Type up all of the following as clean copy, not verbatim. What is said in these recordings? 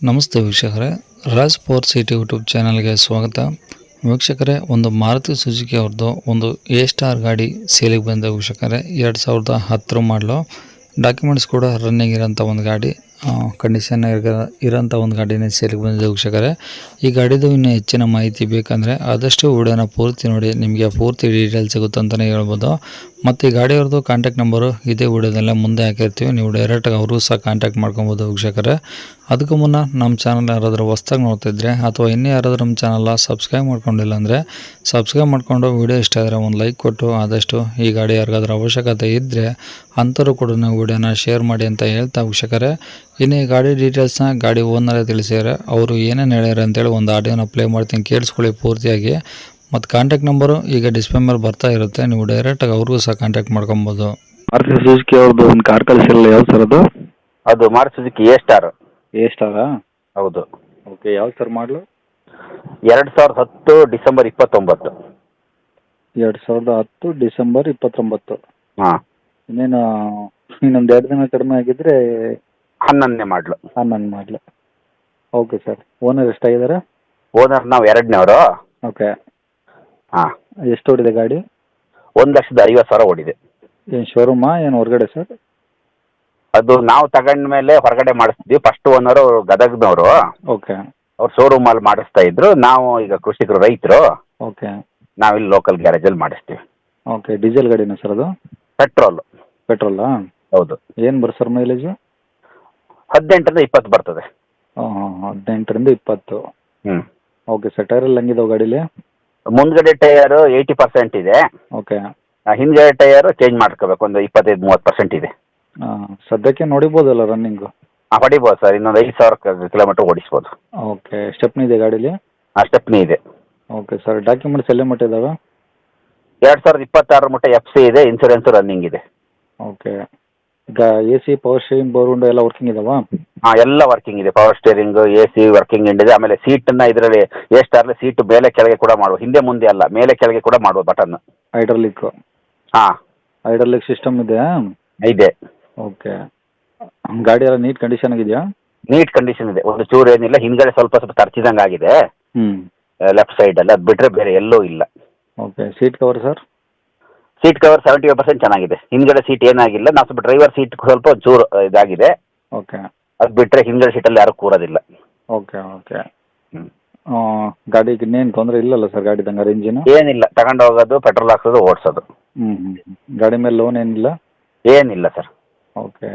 ನಮಸ್ತೆ ವೀಕ್ಷಕರೇ, Raj power city YouTube ಚಾನಲ್ಗೆ ಸ್ವಾಗತ. ವೀಕ್ಷಕರೇ, ಒಂದು ಮಾರುತಿ ಸುಜುಕಿ ಅವ್ರದ್ದು ಒಂದು ಎ ಸ್ಟಾರ್ ಗಾಡಿ ಸೇಲಿಗೆ ಬಂದ ವೀಕ್ಷಕರೇ. 2010 ಮಾಡಲು, ಡಾಕ್ಯುಮೆಂಟ್ಸ್ ಕೂಡ ರನ್ನಿಂಗ್ ಇರೋಂಥ ಒಂದು ಗಾಡಿ, ಕಂಡೀಷನ್ ಇರೋಂಥ ಒಂದು ಗಾಡಿನೇ ಸೇಲಿಗೆ ಬಂದಿದೆ ವೀಕ್ಷಕರೇ. ಈ ಗಾಡಿದು ಇನ್ನೂ ಹೆಚ್ಚಿನ ಮಾಹಿತಿ ಬೇಕಂದರೆ ಆದಷ್ಟು ವಿಡಿಯೋನ ಪೂರ್ತಿ ನೋಡಿ, ನಿಮಗೆ ಪೂರ್ತಿ ಡೀಟೇಲ್ಸ್ ಸಿಗುತ್ತೆ ಅಂತಲೇ ಹೇಳ್ಬೋದು. ಮತ್ತು ಈ ಗಾಡಿಯವ್ರದ್ದು ಕಾಂಟ್ಯಾಕ್ಟ್ ನಂಬರು ಇದೇ ವಿಡಿಯೋದಲ್ಲೇ ಮುಂದೆ ಹಾಕಿರ್ತೀವಿ, ನೀವು ಡೈರೆಕ್ಟಾಗಿ ಅವರು ಸಹ ಕಾಂಟ್ಯಾಕ್ಟ್ ಮಾಡ್ಕೊಬೋದು ವೀಕ್ಷಕರೇ. ಅದಕ್ಕೂ ಮುನ್ನ ನಮ್ಮ ಚಾನಲ್ ಯಾರಾದರೂ ಹೊಸ್ದಾಗಿ ನೋಡ್ತಿದ್ರೆ ಅಥವಾ ಇನ್ನೂ ಯಾರಾದರೂ ನಮ್ಮ ಚಾನಲ್ನ ಸಬ್ಸ್ಕ್ರೈಬ್ ಮಾಡ್ಕೊಂಡಿಲ್ಲ ಅಂದರೆ ಸಬ್ಸ್ಕ್ರೈಬ್ ಮಾಡಿಕೊಂಡು ವಿಡಿಯೋ ಇಷ್ಟ ಆದರೆ ಒಂದು ಲೈಕ್ ಕೊಟ್ಟು ಆದಷ್ಟು ಈ ಗಾಡಿ ಯಾರಿಗಾದ್ರೂ ಅವಶ್ಯಕತೆ ಇದ್ದರೆ ಅಂಥವ್ರು ಕೂಡ ನಾವು ವಿಡಿಯೋನ ಶೇರ್ ಮಾಡಿ ಅಂತ ಹೇಳ್ತಾ ವೀಕ್ಷಕರೇ. ಇನ್ನು ಈ ಗಾಡಿ ಡೀಟೇಲ್ಸ್ನ ಗಾಡಿ ಓನರೇ ತಿಳಿಸಿದ್ದಾರೆ, ಅವರು ಏನೇನು ಹೇಳ್ಯಾರ ಅಂತೇಳಿ ಒಂದು ಆಡಿಯೋನ ಪ್ಲೇ ಮಾಡ್ತೀನಿ, ಕೇಳಿಸ್ಕೊಳ್ಳಿ ಪೂರ್ತಿಯಾಗಿ. ಮತ್ತು ಕಾಂಟ್ಯಾಕ್ಟ್ ನಂಬರು ಈಗ ಡಿಸ್ಪ್ಲೇ ಮೇಲೆ ಬರ್ತಾ ಇರುತ್ತೆ, ನೀವು ಡೈರೆಕ್ಟಾಗಿ ಅವ್ರಿಗೂ ಸಹ ಕಾಂಟ್ಯಾಕ್ಟ್ ಮಾಡ್ಕೊಬೋದು. ಮಾರುತಿ ಸುಜುಕಿ ಅವ್ರದ್ದು ಒಂದು ಕಾರ್ ಕಳಿಸಿರಲ್ಲ, ಯಾವ ಸರ್ ಅದು? ಅದು Maruti Suzuki A star. A ಸ್ಟಾರಾ? ಹೌದು. ಓಕೆ, ಯಾವ ಸರ್ ಮಾಡಲು? 2010 ಡಿಸೆಂಬರ್ 29. 2010 ಡಿಸೆಂಬರ್ 29. ಹಾಂ, ಇನ್ನೇನು ಇನ್ನೊಂದು 2 ದಿನ ಕಡಿಮೆ ಆಗಿದ್ದರೆ 11ನೇ ಮಾಡಲು. 11 ಮಾಡಲು. ಓಕೆ ಸರ್, ಓನರ್ ಎಷ್ಟಾಗಿದ್ದಾರೆ? ಓನರ್ ನಾವು 2ನೇವರು. ಓಕೆ, ಹಾಂ. ಎಷ್ಟು ಓಡಿದೆ ಗಾಡಿ? 1,50,000 ಓಡಿದೆ. ಏನು ಶೋರೂಮಾ ಏನು ಹೊರಗಡೆ ಸರ್? ಅದು ನಾವು ತಗೊಂಡ ಮೇಲೆ ಹೊರಗಡೆ ಮಾಡಿಸ್ತೀವಿ. ಫಸ್ಟ್ ಓನರು ಗದಗ್ನವರು, ಓಕೆ ಅವ್ರು ಶೋರೂಮಲ್ಲಿ ಮಾಡಿಸ್ತಾ ಇದ್ರು. ನಾವು ಈಗ ಕೃಷಿಕರು, ರೈತರು, ಓಕೆ ನಾವಿಲ್ಲಿ ಲೋಕಲ್ ಗ್ಯಾರೇಜಲ್ಲಿ ಮಾಡಿಸ್ತೀವಿ. ಓಕೆ, ಡೀಸೆಲ್ ಗಾಡಿನಾ ಸರ್ ಅದು? ಪೆಟ್ರೋಲು. ಪೆಟ್ರೋಲಾ? ಹೌದು. ಏನು ಬರುತ್ತೆ ಸರ್ ಮೈಲೇಜು? 18ರಿಂದ 20 ಬರ್ತದೆ. ಹಾಂ ಹಾಂ, 18ರಿಂದ 20. ಹ್ಞೂ. ಓಕೆ ಸರ್, ಟೈರೆಲ್ಲ ಹೆಂಗಿದಾವೆ ಗಾಡೀಲಿ? ಮುಂದ್ಗಡೆ ಟೈರು 80% ಇದೆ. ಓಕೆ, ಹಿಂದ್ಗಡೆ ಟೈರು ಚೇಂಜ್ ಮಾಡ್ಕೋಬೇಕು, ಒಂದು 25-30% ಇದೆ. ಹಾಂ, ಸದ್ಯಕ್ಕೆ ನೋಡಿಬೋದಲ್ಲ ರನ್ನಿಂಗು? ಹೊಡಿಬೋದು ಸರ್, ಇನ್ನೊಂದು 5,000 ಕಿಲೋಮೀಟರ್ ಓಡಿಸ್ಬೋದು. ಓಕೆ, ಸ್ಟೆಪ್ನಿ ಇದೆ ಗಾಡೀಲಿ? ಸ್ಟೆಪ್ನಿ ಇದೆ. ಓಕೆ ಸರ್, ಡಾಕ್ಯುಮೆಂಟ್ಸ್ ಎಲ್ಲ ಮಟ್ಟ ಇದ್ದಾವೆ? 2026 ಮಟ್ಟ FC ಇದೆ, ಇನ್ಸೂರೆನ್ಸ್ ರನ್ನಿಂಗ್ ಇದೆ. ಓಕೆ, ಈಗ AC, power steering, bore window ಎಲ್ಲ ವರ್ಕಿಂಗ್ ಇದಾವಾ? ಹಾಂ, ಎಲ್ಲ ವರ್ಕಿಂಗ್ ಇದೆ. ಪವರ್ ಸ್ಟೇರಿಂಗ್, AC ವರ್ಕಿಂಗ್ ಇದೆ. ಆಮೇಲೆ ಸೀಟನ್ನು ಇದರಲ್ಲಿ ಎ ಸ್ಟಾರ್ಲಿ ಸೀಟು ಮೇಲೆ ಕೆಳಗೆ ಕೂಡ ಮಾಡುವ, ಹಿಂದೆ ಮುಂದೆ ಅಲ್ಲ, ಮೇಲೆ ಕೆಳಗೆ ಕೂಡ ಮಾಡುವ ಬಟನ್. ಹೈಡ್ರಾಲಿಕ್ಕು? ಹಾಂ, ಹೈಡ್ರಾಲಿಕ್ ಸಿಸ್ಟಮ್ ಇದೆಯಾ? ಇದೆ. ಓಕೆ, ಗಾಡಿ ಎಲ್ಲ ನೀಟ್ ಕಂಡೀಷನ್ ಆಗಿದೆಯಾ? ನೀಟ್ ಕಂಡೀಷನ್ ಇದೆ, ಒಂದು ಚೂರು ಏನಿಲ್ಲ. ಹಿಂದ್ಗಡೆ ಸ್ವಲ್ಪ ತರ್ಚಿದಂಗೆ ಆಗಿದೆ ಲೆಫ್ಟ್ ಸೈಡಲ್ಲಿ, ಅದು ಬಿಟ್ಟರೆ ಬೇರೆ ಎಲ್ಲೂ ಇಲ್ಲ. Okay, seat cover sir? Seat cover 75% ಚೆನ್ನಾಗಿದೆ. ಹಿಂದ್ಗಡೆ ಸೀಟ್ ಏನಾಗಿಲ್ಲ, ನಾವು ಸ್ವಲ್ಪ ಡ್ರೈವರ್ ಸೀಟ್ ಸ್ವಲ್ಪ ಚೂರು ಇದಾಗಿದೆ. ಓಕೆ, ಅದು ಬಿಟ್ಟರೆ ಹಿಂದ್ಗಡೆ ಸೀಟಲ್ಲಿ ಯಾರು ಕೂರೋದಿಲ್ಲ. Okay okay. ಗಾಡಿಗೆ ಇನ್ನೇನು ತೊಂದರೆ ಇಲ್ಲಲ್ಲ ಸರ್ ಗಾಡಿದಂಗೆ? ಇಂಜಿನ್ ಏನಿಲ್ಲ, ತಗೊಂಡು ಹೋಗೋದು, ಪೆಟ್ರೋಲ್ ಹಾಕ್ಸೋದು, ಓಡಿಸೋದು. ಗಾಡಿ ಮೇಲೆ ಲೋನ್ ಏನಿಲ್ಲ? ಏನಿಲ್ಲ ಸರ್. ಓಕೆ,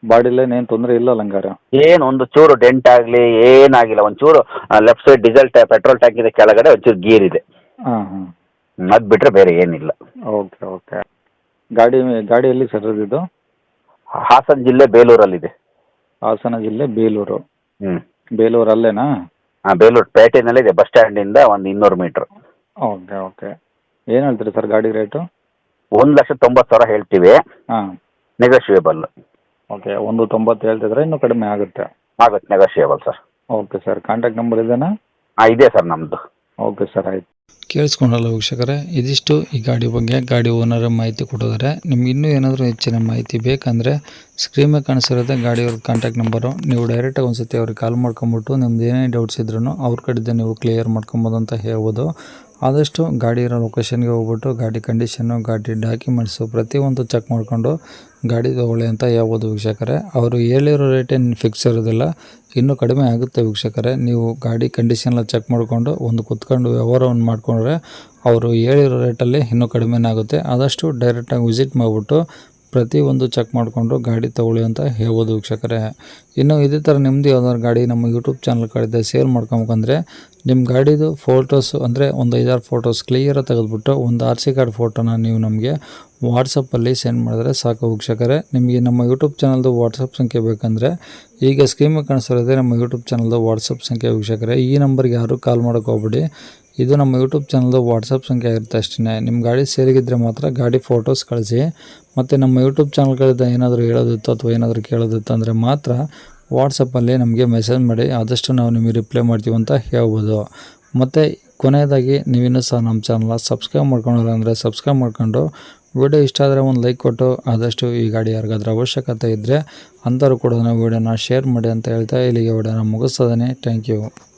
ಬಾಡಿಲೇನು ಏನು ತೊಂದರೆ ಇಲ್ಲಲ್ಲ ಹಂಗಾರೆ? ಏನು ಒಂದು ಚೂರು ಡೆಂಟ್ ಆಗಲಿ ಏನಾಗಿಲ್ಲ. ಒಂದು ಚೂರು ಲೆಫ್ಟ್ ಸೈಡ್ ಪೆಟ್ರೋಲ್ ಟ್ಯಾಂಕ್ ಇದೆ, ಕೆಳಗಡೆ ಒಂಚೂರು ಗೀರ್ ಇದೆ. ಹಾಂ ಹಾಂ, ಅದು ಬಿಟ್ಟರೆ ಬೇರೆ ಏನಿಲ್ಲ. Okay okay. ಗಾಡಿ ಎಲ್ಲಿ ಸರ್ ಇದು? ಹಾಸನ ಜಿಲ್ಲೆ ಬೇಲೂರಲ್ಲಿದೆ. ಹಾಸನ ಜಿಲ್ಲೆ ಬೇಲೂರು? ಹ್ಞೂ, ಬೇಲೂರು ಅಲ್ಲೇನಾ? ಹಾಂ, ಬೇಲೂರು ಪೇಟೆನಲ್ಲಿದೆ, ಬಸ್ ಸ್ಟ್ಯಾಂಡಿಂದ ಒಂದು 200 ಮೀಟ್ರ್. Okay okay. ಏನು ಹೇಳ್ತೀರಿ ಸರ್ ಗಾಡಿ ರೇಟು? 1,90,000 ಹೇಳ್ತೀವಿ, ಹಾಂ, ನೆಗೋಷಿಯೇಬಲ್. ಓಕೆ, 1,90 ಹೇಳ್ತಿದ್ರೆ ಇನ್ನೂ ಕಡಿಮೆ ಆಗುತ್ತೆ? ಆಗುತ್ತೆ, negotiable sir. Okay sir, contact number ಇದೆನಾ? ಹಾಂ, ಇದೆ ಸರ್ ನಮ್ಮದು. ಓಕೆ ಸರ್, ಆಯ್ತು. ಕೇಳಿಸ್ಕೊಂಡಲ್ಲ ವೀಕ್ಷಕರೇ, ಇದಿಷ್ಟು ಈ ಗಾಡಿ ಬಗ್ಗೆ ಗಾಡಿ ಓನರ್ ಮಾಹಿತಿ ಕೊಟ್ಟಿದ್ದಾರೆ. ನಿಮ್ಗೆ ಇನ್ನೂ ಏನಾದರೂ ಹೆಚ್ಚಿನ ಮಾಹಿತಿ ಬೇಕಂದರೆ ಸ್ಕ್ರೀನ್ ಮೇಲೆ ಕಾಣಿಸಿರುತ್ತೆ ಗಾಡಿಯವ್ರ ಕಾಂಟ್ಯಾಕ್ಟ್ ನಂಬರು, ನೀವು ಡೈರೆಕ್ಟಾಗಿ ಒಂದು ಸತಿ ಅವ್ರಿಗೆ ಕಾಲ್ ಮಾಡ್ಕೊಂಬಿಟ್ಟು ನಿಮ್ದು ಏನೇ ಡೌಟ್ಸ್ ಇದ್ರೂ ಅವ್ರ ಕಡೆಯಿಂದ ನೀವು ಕ್ಲಿಯರ್ ಮಾಡ್ಕೊಬೋದು ಅಂತ ಹೇಳ್ಬೋದು. ಆದಷ್ಟು ಗಾಡಿ ಇರೋ ಲೊಕೇಶನ್ಗೆ ಹೋಗ್ಬಿಟ್ಟು ಗಾಡಿ ಕಂಡೀಷನ್ನು, ಗಾಡಿ ಡಾಕ್ಯುಮೆಂಟ್ಸು ಪ್ರತಿಯೊಂದು ಚೆಕ್ ಮಾಡಿಕೊಂಡು ಗಾಡಿ ತೊಗೊಳ್ಳಿ ಅಂತ ಹೇಳ್ಬೋದು ವೀಕ್ಷಕರೇ. ಅವರು ಹೇಳಿರೋ ರೇಟ್ ಏನು ಫಿಕ್ಸ್ ಇರೋದಿಲ್ಲ, ಇನ್ನೂ ಕಡಿಮೆ ಆಗುತ್ತೆ ವೀಕ್ಷಕರೇ. ನೀವು ಗಾಡಿ ಕಂಡೀಷನ್ಲ ಚೆಕ್ ಮಾಡಿಕೊಂಡು ಒಂದು ಕುತ್ಕೊಂಡು ವ್ಯವಹಾರವನ್ನು ಮಾಡಿಕೊಂಡ್ರೆ ಅವರು ಹೇಳಿರೋ ರೇಟಲ್ಲಿ ಇನ್ನೂ ಕಡಿಮೆನೇ ಆಗುತ್ತೆ. ಆದಷ್ಟು ಡೈರೆಕ್ಟಾಗಿ ವಿಸಿಟ್ ಮಾಡಿಬಿಟ್ಟು ಪ್ರತಿಯೊಂದು ಚೆಕ್ ಮಾಡಿಕೊಂಡು ಗಾಡಿ ತೊಗೊಳ್ಳಿ ಅಂತ ಹೇಳ್ಬೋದು ವೀಕ್ಷಕರೇ. ಇನ್ನು ಇದೇ ಥರ ನಿಮ್ಮದು ಯಾವ್ದಾದ್ರು ಗಾಡಿ ನಮ್ಮ ಯೂಟ್ಯೂಬ್ ಚಾನಲ್ ಕಡೆಯಿಂದ ಸೇಲ್ ಮಾಡ್ಕೊಬೇಕಂದ್ರೆ ನಿಮ್ಮ ಗಾಡಿದು ಫೋಟೋಸು ಅಂದರೆ ಒಂದು 5-6 ಫೋಟೋಸ್ ಕ್ಲಿಯರಾಗಿ ತೆಗೆದುಬಿಟ್ಟು ಒಂದು RC ಕಾರ್ಡ್ ಫೋಟೋನ ನೀವು ನಮಗೆ ವಾಟ್ಸಪ್ಪಲ್ಲಿ ಸೆಂಡ್ ಮಾಡಿದ್ರೆ ಸಾಕು ವೀಕ್ಷಕರೇ. ನಿಮಗೆ ನಮ್ಮ ಯೂಟ್ಯೂಬ್ ಚಾನಲ್ದು ವಾಟ್ಸಪ್ ಸಂಖ್ಯೆ ಬೇಕಂದರೆ ಈಗ ಸ್ಕ್ರೀನ್ ಮೇಲೆ ಕಾಣಿಸ್ತಿರೋದೇ ನಮ್ಮ ಯೂಟ್ಯೂಬ್ ಚಾನಲ್ದು ವಾಟ್ಸಪ್ ಸಂಖ್ಯೆ ವೀಕ್ಷಕರೇ. ಈ ನಂಬರ್ಗೆ ಯಾರೂ ಕಾಲ್ ಮಾಡೋಕ್ಕೆ ಹೋಗ್ಬಿಡಿ, ಇದು ನಮ್ಮ ಯೂಟ್ಯೂಬ್ ಚಾನಲ್ದು ವಾಟ್ಸಪ್ ಸಂಖ್ಯೆ ಆಗಿರುತ್ತೆ ಅಷ್ಟೇ. ನಿಮ್ಮ ಗಾಡಿ ಸೇರಿಗಿದ್ರೆ ಮಾತ್ರ ಗಾಡಿ ಫೋಟೋಸ್ ಕಳಿಸಿ. ಮತ್ತು ನಮ್ಮ ಯೂಟ್ಯೂಬ್ ಚಾನಲ್ಗಳಿಂದ ಏನಾದರೂ ಹೇಳೋದಿತ್ತು ಅಥವಾ ಏನಾದರೂ ಕೇಳೋದಿತ್ತು ಅಂದರೆ ಮಾತ್ರ ವಾಟ್ಸಪ್ಪಲ್ಲಿ ನಮಗೆ ಮೆಸೇಜ್ ಮಾಡಿ, ಆದಷ್ಟು ನಾವು ನಿಮಗೆ ರಿಪ್ಲೈ ಮಾಡ್ತೀವಿ ಅಂತ ಹೇಳ್ಬೋದು. ಮತ್ತು ಕೊನೆಯದಾಗಿ ನೀವಿನ್ನೂ ಸಹ ನಮ್ಮ ಚಾನಲ್ನ ಸಬ್ಸ್ಕ್ರೈಬ್ ಮಾಡ್ಕೊಂಡಿಲ್ಲ ಅಂದರೆ ಸಬ್ಸ್ಕ್ರೈಬ್ ಮಾಡ್ಕೊಂಡು ವಿಡಿಯೋ ಇಷ್ಟ ಆದರೆ ಒಂದು ಲೈಕ್ ಕೊಟ್ಟು ಆದಷ್ಟು ಈ ಗಾಡಿ ಯಾರಿಗಾದ್ರೂ ಅವಶ್ಯಕತೆ ಇದ್ದರೆ ಅಂಥವ್ರು ಕೂಡ ವಿಡಿಯೋನ ಶೇರ್ ಮಾಡಿ ಅಂತ ಹೇಳ್ತಾ ಇಲ್ಲಿಗೆ ವಿಡಿಯೋನ ಮುಗಿಸ್ತದೆ. Thank you.